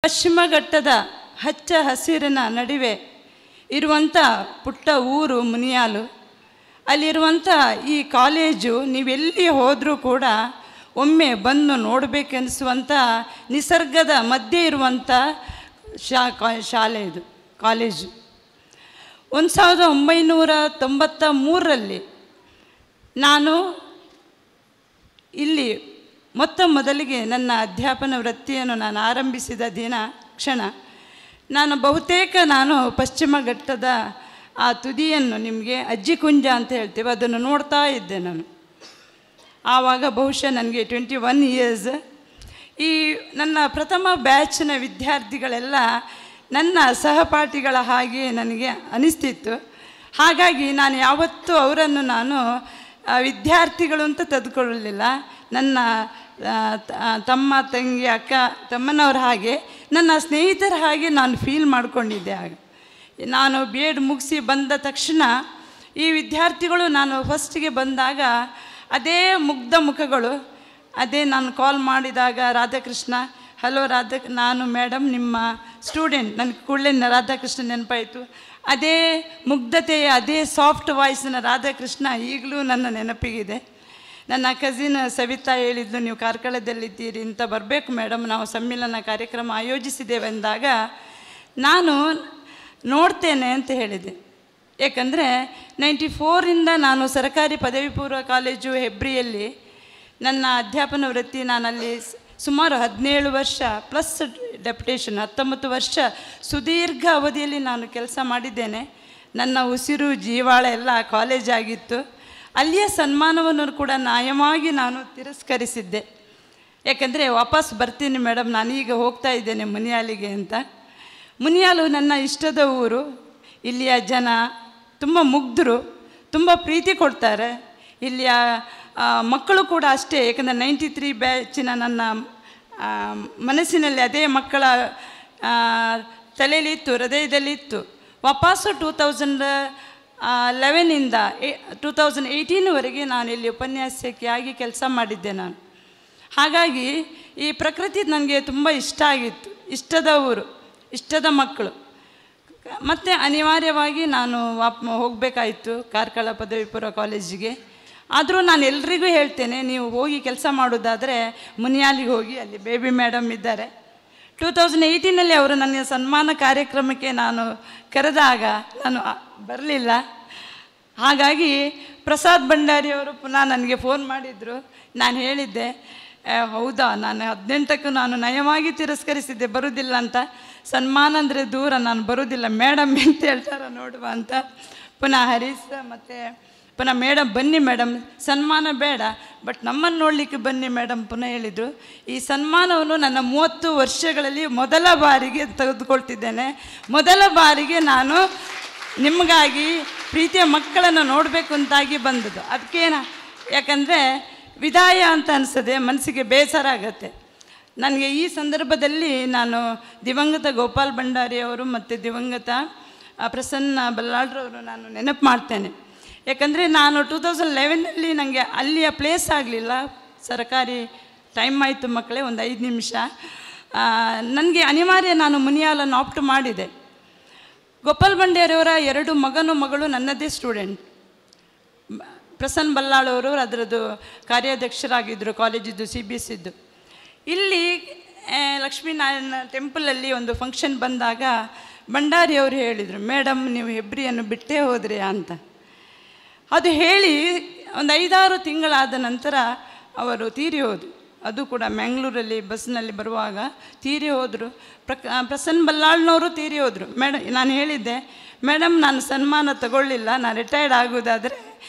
ಪಶ್ಚಿಮ ಘಟ್ಟದ ಹಚ್ಚ ಹಸಿರಿನ ನಡುವೆ ಇರುವಂಥ ಪುಟ್ಟ ಊರು ಮುನಿಯಾಲು. ಅಲ್ಲಿರುವಂಥ ಈ ಕಾಲೇಜು ನೀವೆಲ್ಲಿ ಹೋದರೂ ಕೂಡ ಒಮ್ಮೆ ಬಂದು ನೋಡಬೇಕೆನಿಸುವಂಥ ನಿಸರ್ಗದ ಮಧ್ಯೆ ಇರುವಂಥ ಶಾಲೆ ಇದು, ಕಾಲೇಜು. 1993ರಲ್ಲಿ ನಾನು ಇಲ್ಲಿ ಮೊದಲಿಗೆ ನನ್ನ ಅಧ್ಯಾಪನ ವೃತ್ತಿಯನ್ನು ನಾನು ಆರಂಭಿಸಿದ ಕ್ಷಣ ನಾನು ಬಹುತೇಕ ಪಶ್ಚಿಮ ಘಟ್ಟದ ಆ ತುದಿಯನ್ನು ನಿಮಗೆ ಅಜ್ಜಿಕುಂಜ ಅಂತ ಹೇಳ್ತೇವೆ, ಅದನ್ನು ನೋಡ್ತಾ ಇದ್ದೆ ನಾನು. ಆವಾಗ ಬಹುಶಃ ನನಗೆ 21 ಇಯರ್ಸ್. ಈ ನನ್ನ ಪ್ರಥಮ ಬ್ಯಾಚ್ನ ವಿದ್ಯಾರ್ಥಿಗಳೆಲ್ಲ ನನ್ನ ಸಹಪಾಠಿಗಳ ಹಾಗೆ ನನಗೆ ಅನಿಸ್ತಿತ್ತು. ಹಾಗಾಗಿ ನಾನು ಯಾವತ್ತೂ ಅವರನ್ನು ವಿದ್ಯಾರ್ಥಿಗಳು ಅಂತ ತೆಗೆದುಕೊಳ್ಳಲಿಲ್ಲ. ನನ್ನ ತಮ್ಮ ತಂಗಿ ಅಕ್ಕ ತಮ್ಮನವ್ರ ಹಾಗೆ, ನನ್ನ ಸ್ನೇಹಿತರ ಹಾಗೆ ನಾನು ಫೀಲ್ ಮಾಡಿಕೊಂಡಿದ್ದೆ. ಆಗ ನಾನು ಬಿ ಎಡ್ ಮುಗಿಸಿ ಬಂದ ತಕ್ಷಣ ಈ ವಿದ್ಯಾರ್ಥಿಗಳು ನಾನು ಫಸ್ಟಿಗೆ ಬಂದಾಗ ಅದೇ ಮುಗ್ಧ ಮುಖಗಳು, ಅದೇ ನಾನು ಕಾಲ್ ಮಾಡಿದಾಗ ರಾಧಾಕೃಷ್ಣ, ಹಲೋ ನಾನು ಮೇಡಮ್ ನಿಮ್ಮ ಸ್ಟೂಡೆಂಟ್, ನನಗೆ ಕೂಡಲೇ ರಾಧಾಕೃಷ್ಣ ನೆನಪಾಯಿತು. ಅದೇ ಮುಗ್ಧತೆಯ ಅದೇ ಸಾಫ್ಟ್ ವಾಯ್ಸಿನ ರಾಧಾಕೃಷ್ಣ ಈಗಲೂ ನನ್ನ ನೆನಪಿಗಿದೆ. ನನ್ನ ಕಸಿನ್ ಸವಿತಾ ಹೇಳಿದ್ಲು, ನೀವು ಕಾರ್ಕಳದಲ್ಲಿದ್ದೀರಿ ಅಂತ, ಬರಬೇಕು ಮೇಡಮ್, ನಾವು ಸಮ್ಮಿಲನ ಕಾರ್ಯಕ್ರಮ ಆಯೋಜಿಸಿದ್ದೇವೆ ಅಂದಾಗ ನಾನು ನೋಡ್ತೇನೆ ಅಂತ ಹೇಳಿದೆ. ಏಕೆಂದರೆ 94ರಿಂದ ನಾನು ಸರ್ಕಾರಿ ಪದವಿ ಪೂರ್ವ ಕಾಲೇಜು ಹೆಬ್ರಿಯಲ್ಲಿ ನನ್ನ ಅಧ್ಯಾಪನ ವೃತ್ತಿ, ನಾನಲ್ಲಿ ಸುಮಾರು 17 ವರ್ಷ ಪ್ಲಸ್ ಡೆಪ್ಯುಟೇಷನ್ 19 ವರ್ಷ ಸುದೀರ್ಘ ಅವಧಿಯಲ್ಲಿ ನಾನು ಕೆಲಸ ಮಾಡಿದ್ದೇನೆ. ನನ್ನ ಉಸಿರು ಜೀವಾಳ ಎಲ್ಲ ಕಾಲೇಜ್ ಆಗಿತ್ತು. ಅಲ್ಲಿಯ ಸನ್ಮಾನವನ್ನು ಕೂಡ ನ್ಯಾಯವಾಗಿ ನಾನು ತಿರಸ್ಕರಿಸಿದ್ದೆ. ಏಕೆಂದರೆ ವಾಪಸ್ ಬರ್ತೀನಿ ಮೇಡಮ್, ನಾನೀಗ ಹೋಗ್ತಾ ಇದ್ದೇನೆ ಮುನಿಯಾಲಿಗೆ ಅಂತ. ಮುನಿಯಾಲು ನನ್ನ ಇಷ್ಟದ ಊರು. ಇಲ್ಲಿಯ ಜನ ತುಂಬ ಮುಗ್ಧರು, ತುಂಬ ಪ್ರೀತಿ ಕೊಡ್ತಾರೆ. ಇಲ್ಲಿಯ ಮಕ್ಕಳು ಕೂಡ ಅಷ್ಟೇ. ಏಕೆಂದರೆ 93 ಬ್ಯಾಚಿನ ನನ್ನ ಮನಸ್ಸಿನಲ್ಲಿ ಅದೇ ಮಕ್ಕಳ ತಲೆಯಲ್ಲಿತ್ತು, ಹೃದಯದಲ್ಲಿತ್ತು. ವಾಪಸ್ಸು 2011ಇಂದ 2018ವರೆಗೆ ನಾನು ಇಲ್ಲಿ ಉಪನ್ಯಾಸಕಿಯಾಗಿ ಕೆಲಸ ಮಾಡಿದ್ದೆ ನಾನು. ಹಾಗಾಗಿ ಈ ಪ್ರಕೃತಿ ನನಗೆ ತುಂಬ ಇಷ್ಟ ಆಗಿತ್ತು. ಇಷ್ಟದ ಊರು, ಇಷ್ಟದ ಮಕ್ಕಳು. ಮತ್ತು ಅನಿವಾರ್ಯವಾಗಿ ನಾನು ಹೋಗಬೇಕಾಯಿತು ಕಾರ್ಕಳ ಪದವಿ ಪೂರ್ವ ಕಾಲೇಜಿಗೆ. ಆದರೂ ನಾನು ಎಲ್ರಿಗೂ ಹೇಳ್ತೇನೆ, ನೀವು ಹೋಗಿ ಕೆಲಸ ಮಾಡೋದಾದರೆ ಮುನಿಯಾಲಿಗೆ ಹೋಗಿ, ಅಲ್ಲಿ ಬೇಬಿ ಮೇಡಮ್ ಇದ್ದಾರೆ. 2018ನಲ್ಲಿ ಅವರು ನನ್ನ ಸನ್ಮಾನ ಕಾರ್ಯಕ್ರಮಕ್ಕೆ ನಾನು ಕರೆದಾಗ ನಾನು ಬರಲಿಲ್ಲ. ಹಾಗಾಗಿ ಪ್ರಸಾದ್ ಭಂಡಾರಿಯವರು ಪುನಃ ನನಗೆ ಫೋನ್ ಮಾಡಿದರು. ನಾನು ಹೇಳಿದ್ದೆ, ಹೌದಾ, ನಾನು 18ಕ್ಕೂ ನಾನು ನಯವಾಗಿ ತಿರಸ್ಕರಿಸಿದ್ದೆ, ಬರೋದಿಲ್ಲ ಅಂತ. ಸನ್ಮಾನ ಅಂದರೆ ದೂರ, ನಾನು ಬರೋದಿಲ್ಲ, ಮೇಡಮ್ ಅಂತ ಹೇಳ್ತಾರ ನೋಡುವ ಅಂತ. ಪುನಃ ಹರೀಶ್ ಮತ್ತು ಪುನಃ ಮೇಡಮ್, ಬನ್ನಿ ಮೇಡಮ್, ಸನ್ಮಾನ ಬೇಡ, ಬಟ್ ನಮ್ಮನ್ನು ನೋಡಲಿಕ್ಕೆ ಬನ್ನಿ ಮೇಡಮ್ ಪುನಃ ಹೇಳಿದರು. ಈ ಸನ್ಮಾನವನ್ನು ನನ್ನ 30 ವರ್ಷಗಳಲ್ಲಿ ಮೊದಲ ಬಾರಿಗೆ ತೆಗೆದುಕೊಳ್ತಿದ್ದೇನೆ. ಮೊದಲ ಬಾರಿಗೆ ನಾನು ನಿಮಗಾಗಿ ಪ್ರೀತಿಯ ಮಕ್ಕಳನ್ನು ನೋಡಬೇಕು ಅಂತಾಗಿ ಬಂದದ್ದು. ಅದಕ್ಕೇನು, ಯಾಕಂದರೆ ವಿದಾಯ ಅಂತ ಅನಿಸ್ತದೆ, ಮನಸ್ಸಿಗೆ ಬೇಸರ ಆಗತ್ತೆ. ನನಗೆ ಈ ಸಂದರ್ಭದಲ್ಲಿ ನಾನು ದಿವಂಗತ ಗೋಪಾಲ್ ಭಂಡಾರಿಯವರು ಮತ್ತು ದಿವಂಗತ ಪ್ರಸನ್ನ ಬಲ್ಲಾಳ್ರವರು ನಾನು ನೆನಪು ಮಾಡ್ತೇನೆ. ಯಾಕಂದರೆ ನಾನು 2011ನಲ್ಲಿ ನನಗೆ ಅಲ್ಲಿಯ ಪ್ಲೇಸ್ ಆಗಲಿಲ್ಲ. ಸರ್ಕಾರಿ ಟೈಮ್ ಆಯಿತು ಮಕ್ಕಳೇ, ಒಂದು 5 ನಿಮಿಷ. ನನಗೆ ಅನಿವಾರ್ಯ ನಾನು ಮುನಿಯಾಲನ್ನು ಆಪ್ಟ್ ಮಾಡಿದೆ. ಗೋಪಾಲ್ ಭಂಡಾರಿಯವರ 2 ಮಗಳು ನನ್ನದೇ ಸ್ಟೂಡೆಂಟ್. ಪ್ರಸನ್ನ ಬಲ್ಲಾಳವರು ಅದರದ್ದು ಕಾರ್ಯಾಧ್ಯಕ್ಷರಾಗಿದ್ದರು, ಕಾಲೇಜಿದ್ದು CBSEದ್ದು. ಇಲ್ಲಿ ಲಕ್ಷ್ಮೀನಾರಾಯಣ ಟೆಂಪಲಲ್ಲಿ ಒಂದು ಫಂಕ್ಷನ್ ಬಂದಾಗ ಭಂಡಾರಿಯವರು ಹೇಳಿದರು, ಮೇಡಮ್ ನೀವು ಹೆಬ್ರಿಯನ್ನು ಬಿಟ್ಟೇ ಹೋದ್ರಿ ಅಂತ. ಅದು ಹೇಳಿ ಒಂದು 5-6 ತಿಂಗಳಾದ ನಂತರ ಅವರು ತೀರಿ ಹೋದರು. ಅದು ಕೂಡ ಮ್ಯಾಂಗ್ಳೂರಲ್ಲಿ ಬಸ್ನಲ್ಲಿ ಬರುವಾಗ ತೀರಿ ಹೋದರು. ಪ್ರಸನ್ನ ಬಲ್ಲಾಳ್ನವರು ತೀರಿ ಹೋದರು. ನಾನು ಹೇಳಿದ್ದೆ, ಮೇಡಮ್ ನಾನು ಸನ್ಮಾನ ತಗೊಳ್ಳಿಲ್ಲ, ನಾನು ರಿಟೈರ್ಡ್ ಆಗೋದಾದರೆ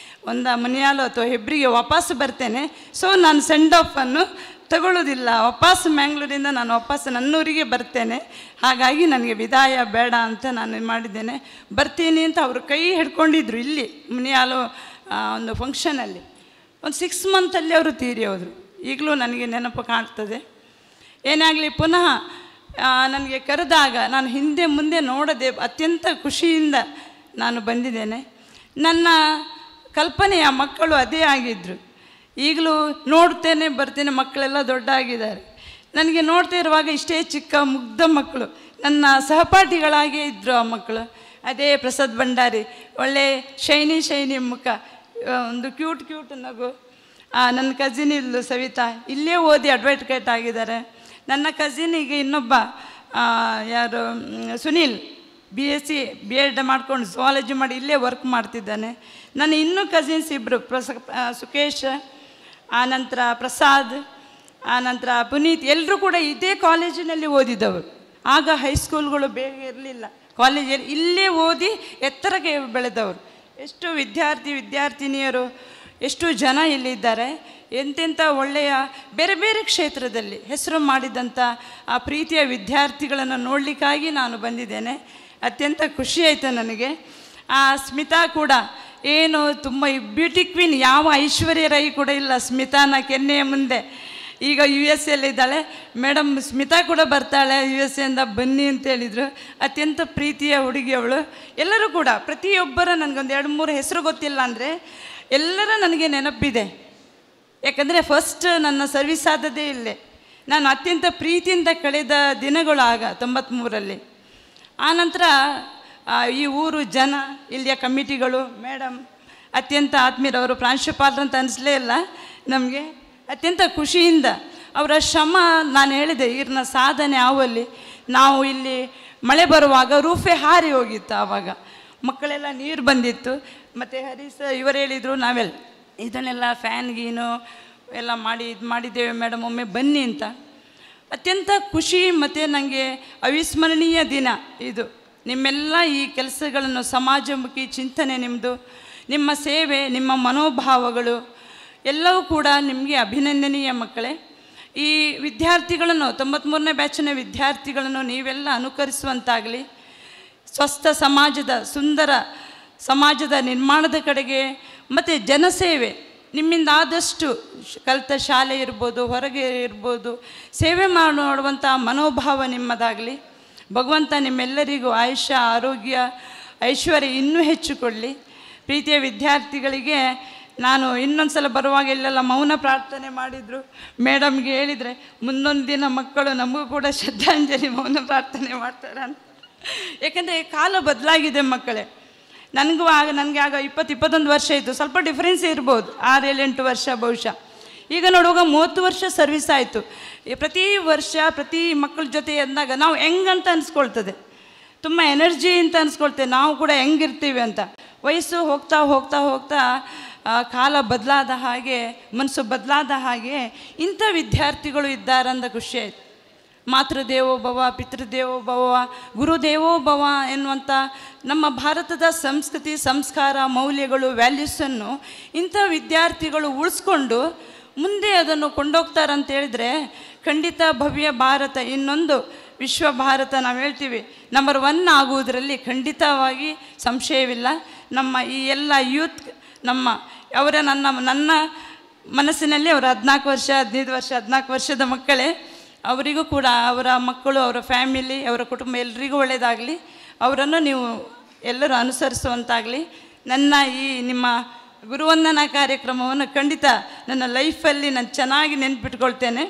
ಒಂದು ಮುನಿಯಾಲು ಅಥವಾ ಹೆಬ್ರಿಗೆ ವಾಪಸ್ ಬರ್ತೇನೆ. ಸೊ ನಾನು ಸೆಂಡ್ ಆಫನ್ನು ತಗೊಳ್ಳೋದಿಲ್ಲ, ವಾಪಸ್ ಮ್ಯಾಂಗ್ಳೂರಿಂದ ನಾನು ವಾಪಸ್ ನನ್ನೂರಿಗೆ ಬರ್ತೇನೆ. ಹಾಗಾಗಿ ನನಗೆ ವಿದಾಯ ಬೇಡ ಅಂತ ನಾನು ಮಾಡಿದ್ದೇನೆ, ಬರ್ತೀನಿ ಅಂತ ಅವರು ಕೈ ಹಿಡ್ಕೊಂಡಿದ್ರು ಇಲ್ಲಿ ಮುನಿಯಾಲು ಒಂದು ಫಂಕ್ಷನಲ್ಲಿ. ಒಂದು 6 ಮಂತಲ್ಲಿ ಅವರು ತೀರಿ ಹೋದರು. ಈಗಲೂ ನನಗೆ ನೆನಪು ಕಾಣ್ತದೆ. ಏನಾಗಲಿ, ಪುನಃ ನನಗೆ ಕರೆದಾಗ ನಾನು ಹಿಂದೆ ಮುಂದೆ ನೋಡದೆ ಅತ್ಯಂತ ಖುಷಿಯಿಂದ ನಾನು ಬಂದಿದ್ದೇನೆ. ನನ್ನ ಕಲ್ಪನೆಯ ಮಕ್ಕಳು ಅದೇ ಆಗಿದ್ದರು. ಈಗಲೂ ನೋಡ್ತೇನೆ, ಬರ್ತೇನೆ, ಮಕ್ಕಳೆಲ್ಲ ದೊಡ್ಡ ಆಗಿದ್ದಾರೆ. ನನಗೆ ನೋಡ್ತಾ ಇರುವಾಗ ಇಷ್ಟೇ ಚಿಕ್ಕ ಮುಗ್ಧ ಮಕ್ಕಳು ನನ್ನ ಸಹಪಾಠಿಗಳಾಗೇ ಇದ್ದರು ಆ ಮಕ್ಕಳು. ಅದೇ ಪ್ರಸಾದ್ ಭಂಡಾರಿ, ಒಳ್ಳೆ ಶೈನಿ ಮುಖ, ಒಂದು ಕ್ಯೂಟ್ ನಗು. ನನ್ನ ಕಸಿನ್ ಇಲ್ಲು ಸವಿತಾ, ಇಲ್ಲೇ ಓದಿ ಅಡ್ವೊಕೇಟ್ ಆಗಿದ್ದಾರೆ. ನನ್ನ ಕಸಿನಿಗೆ ಇನ್ನೊಬ್ಬ ಯಾರು ಸುನೀಲ್, BSc B.Ed ಮಾಡ್ಕೊಂಡು ಝುವಾಲಜಿ ಮಾಡಿ ಇಲ್ಲೇ ವರ್ಕ್ ಮಾಡ್ತಿದ್ದಾನೆ. ನನ್ನ ಇನ್ನೂ ಕಸಿನ್ಸ್ ಇಬ್ಬರು, ಸುಕೇಶ್, ಆನಂತರ ಪ್ರಸಾದ್, ಆನಂತರ ಪುನೀತ್, ಎಲ್ಲರೂ ಕೂಡ ಇದೇ ಕಾಲೇಜಿನಲ್ಲಿ ಓದಿದವರು. ಆಗ ಹೈಸ್ಕೂಲ್ಗಳು ಬೇಗ ಇರಲಿಲ್ಲ, ಕಾಲೇಜಲ್ಲಿ ಇಲ್ಲೇ ಓದಿ ಎತ್ತರಕ್ಕೆ ಬೆಳೆದವರು. ಎಷ್ಟು ವಿದ್ಯಾರ್ಥಿನಿಯರು, ಎಷ್ಟು ಜನ ಇಲ್ಲಿದ್ದಾರೆ. ಎಂತೆಂಥ ಒಳ್ಳೆಯ ಬೇರೆ ಬೇರೆ ಕ್ಷೇತ್ರದಲ್ಲಿ ಹೆಸರು ಮಾಡಿದಂಥ ಆ ಪ್ರೀತಿಯ ವಿದ್ಯಾರ್ಥಿಗಳನ್ನು ನೋಡಲಿಕ್ಕಾಗಿ ನಾನು ಬಂದಿದ್ದೇನೆ. ಅತ್ಯಂತ ಖುಷಿಯಾಯಿತು ನನಗೆ. ಆ ಸ್ಮಿತಾ ಕೂಡ ಏನು ತುಂಬ ಬ್ಯೂಟಿ ಕ್ವೀನ್, ಯಾವ ಐಶ್ವರ್ಯ ರೈ ಕೂಡ ಇಲ್ಲ ಸ್ಮಿತಾನ ಕೆನ್ನೆಯ ಮುಂದೆ. ಈಗ USA ಮೇಡಮ್ ಸ್ಮಿತಾ ಕೂಡ ಬರ್ತಾಳೆ USA ಬನ್ನಿ ಅಂತ ಹೇಳಿದರು. ಅತ್ಯಂತ ಪ್ರೀತಿಯ ಹುಡುಗಿ ಅವಳು. ಎಲ್ಲರೂ ಕೂಡ ಪ್ರತಿಯೊಬ್ಬರ ನನಗೊಂದು 2-3 ಹೆಸರು ಗೊತ್ತಿಲ್ಲ ಅಂದರೆ ಎಲ್ಲರ ನನಗೆ ನೆನಪಿದೆ. ಯಾಕಂದರೆ ಫಸ್ಟ್ ನನ್ನ ಸರ್ವಿಸ್ ಆದದ್ದೇ ಇಲ್ಲೇ. ನಾನು ಅತ್ಯಂತ ಪ್ರೀತಿಯಿಂದ ಕಳೆದ ದಿನಗಳು ಆಗ 93ರಲ್ಲಿ. ಆನಂತರ ಈ ಊರು ಜನ, ಇಲ್ಲಿಯ ಕಮಿಟಿಗಳು, ಮೇಡಮ್ ಅತ್ಯಂತ ಆತ್ಮೀಯರವರು, ಪ್ರಾಂಶುಪಾಲರಂತ ಅನಿಸಲೇ ಇಲ್ಲ ನಮಗೆ. ಅತ್ಯಂತ ಖುಷಿಯಿಂದ ಅವರ ಶ್ರಮ, ನಾನು ಹೇಳಿದೆ ಇವ್ರನ್ನ ಸಾಧನೆ ಆವಲ್ಲಿ. ನಾವು ಇಲ್ಲಿ ಮಳೆ ಬರುವಾಗ ರೂಫೇ ಹಾರಿ ಹೋಗಿತ್ತು, ಆವಾಗ ಮಕ್ಕಳೆಲ್ಲ ನೀರು ಬಂದಿತ್ತು. ಮತ್ತು ಹರೀಶ ಇವರು ಹೇಳಿದರು ನಾವೆಲ್ಲ ಇದನ್ನೆಲ್ಲ ಫ್ಯಾನ್ ಗೀನು ಎಲ್ಲ ಮಾಡಿ ಇದು ಮಾಡಿದ್ದೇವೆ ಮೇಡಮ್, ಒಮ್ಮೆ ಬನ್ನಿ ಅಂತ. ಅತ್ಯಂತ ಖುಷಿ ಮತ್ತು ನನಗೆ ಅವಿಸ್ಮರಣೀಯ ದಿನ ಇದು. ನಿಮ್ಮೆಲ್ಲ ಈ ಕೆಲಸಗಳನ್ನು, ಸಮಾಜಮುಖಿ ಚಿಂತನೆ ನಿಮ್ಮದು, ನಿಮ್ಮ ಸೇವೆ, ನಿಮ್ಮ ಮನೋಭಾವಗಳು ಎಲ್ಲವೂ ಕೂಡ ನಿಮಗೆ ಅಭಿನಂದನೀಯ ಮಕ್ಕಳೇ. ಈ ವಿದ್ಯಾರ್ಥಿಗಳನ್ನು, 93ನೇ ಬ್ಯಾಚಿನ ವಿದ್ಯಾರ್ಥಿಗಳನ್ನು ನೀವೆಲ್ಲ ಅನುಕರಿಸುವಂತಾಗಲಿ. ಸ್ವಸ್ಥ ಸಮಾಜದ, ಸುಂದರ ಸಮಾಜದ ನಿರ್ಮಾಣದ ಕಡೆಗೆ ಮತ್ತು ಜನಸೇವೆ, ನಿಮ್ಮಿಂದ ಆದಷ್ಟು ಕಲಿತ ಶಾಲೆ ಇರ್ಬೋದು, ಹೊರಗೆ ಇರ್ಬೋದು, ಸೇವೆ ಮಾಡುವಂಥ ಮನೋಭಾವ ನಿಮ್ಮದಾಗಲಿ. ಭಗವಂತ ನಿಮ್ಮೆಲ್ಲರಿಗೂ ಆಯುಷ್ಯ, ಆರೋಗ್ಯ, ಐಶ್ವರ್ಯ ಇನ್ನೂ ಹೆಚ್ಚು ಕೊಡಲಿ. ಪ್ರೀತಿಯ ವಿದ್ಯಾರ್ಥಿಗಳಿಗೆ ನಾನು ಇನ್ನೊಂದು ಸಲ ಬರುವಾಗ ಇಲ್ಲೆಲ್ಲ ಮೌನ ಪ್ರಾರ್ಥನೆ ಮಾಡಿದರು. ಮೇಡಮ್ಗೆ ಹೇಳಿದರೆ ಮುಂದೊಂದು ದಿನ ಮಕ್ಕಳು ನಮಗೂ ಕೂಡ ಶ್ರದ್ಧಾಂಜಲಿ ಮೌನ ಪ್ರಾರ್ಥನೆ ಮಾಡ್ತಾರೆ ಅಂತ. ಏಕೆಂದರೆ ಕಾಲ ಬದಲಾಗಿದೆ ಮಕ್ಕಳೇ. ನನಗೆ ಆಗ 20-21 ವರ್ಷ ಇತ್ತು, ಸ್ವಲ್ಪ ಡಿಫ್ರೆನ್ಸ್ ಇರ್ಬೋದು, 6-7-8 ವರ್ಷ ಬಹುಶಃ. ಈಗ ನೋಡುವಾಗ 30 ವರ್ಷ ಸರ್ವಿಸ್ ಆಯಿತು. ಪ್ರತಿ ವರ್ಷ ಪ್ರತಿ ಮಕ್ಕಳ ಜೊತೆ ಅಂದಾಗ ನಾವು ಹೆಂಗಂತ ಅನಿಸ್ಕೊಳ್ತದೆ, ತುಂಬ ಎನರ್ಜಿ ಅಂತ ಅನಿಸ್ಕೊಳ್ತೇವೆ, ನಾವು ಕೂಡ ಹೆಂಗಿರ್ತೀವಿ ಅಂತ. ವಯಸ್ಸು ಹೋಗ್ತಾ ಹೋಗ್ತಾ ಹೋಗ್ತಾ ಕಾಲ ಬದಲಾದ ಹಾಗೆ, ಮನಸ್ಸು ಬದಲಾದ ಹಾಗೆ ಇಂಥ ವಿದ್ಯಾರ್ಥಿಗಳು ಇದ್ದಾರಂದ ಖುಷಿ ಆಯಿತು. ಮಾತೃದೇವೋಭವ, ಪಿತೃದೇವೋಭವ, ಗುರುದೇವೋಭವ ಎನ್ನುವಂಥ ನಮ್ಮ ಭಾರತದ ಸಂಸ್ಕೃತಿ, ಸಂಸ್ಕಾರ, ಮೌಲ್ಯಗಳು, ವ್ಯಾಲ್ಯೂಸನ್ನು ಇಂಥ ವಿದ್ಯಾರ್ಥಿಗಳು ಉಳಿಸ್ಕೊಂಡು ಮುಂದೆ ಅದನ್ನು ಕೊಂಡೋಗ್ತಾರಂತ ಹೇಳಿದರೆ ಖಂಡಿತ ಭವ್ಯ ಭಾರತ, ಇನ್ನೊಂದು ವಿಶ್ವ ಭಾರತ ನಾವು ಹೇಳ್ತೀವಿ ನಂಬರ್ 1 ಆಗುವುದರಲ್ಲಿ ಖಂಡಿತವಾಗಿ ಸಂಶಯವಿಲ್ಲ. ನಮ್ಮ ಈ ಎಲ್ಲ ಯೂತ್, ನನ್ನ ಮನಸ್ಸಿನಲ್ಲಿ ಅವರು 14 ವರ್ಷ, 15 ವರ್ಷ, 14 ವರ್ಷದ ಮಕ್ಕಳೇ. ಅವರಿಗೂ ಕೂಡ ಅವರ ಮಕ್ಕಳು, ಅವರ ಫ್ಯಾಮಿಲಿ, ಅವರ ಕುಟುಂಬ ಎಲ್ಲರಿಗೂ ಒಳ್ಳೆಯದಾಗಲಿ. ಅವರನ್ನು ನೀವು ಎಲ್ಲರೂ ಅನುಸರಿಸುವಂತಾಗಲಿ. ನನ್ನ ಈ ನಿಮ್ಮ ಗುರುವಂದನಾ ಕಾರ್ಯಕ್ರಮವನ್ನು ಖಂಡಿತ ನನ್ನ ಲೈಫಲ್ಲಿ ನಾನು ಚೆನ್ನಾಗಿ ನೆನ್ಪಿಟ್ಕೊಳ್ತೇನೆ.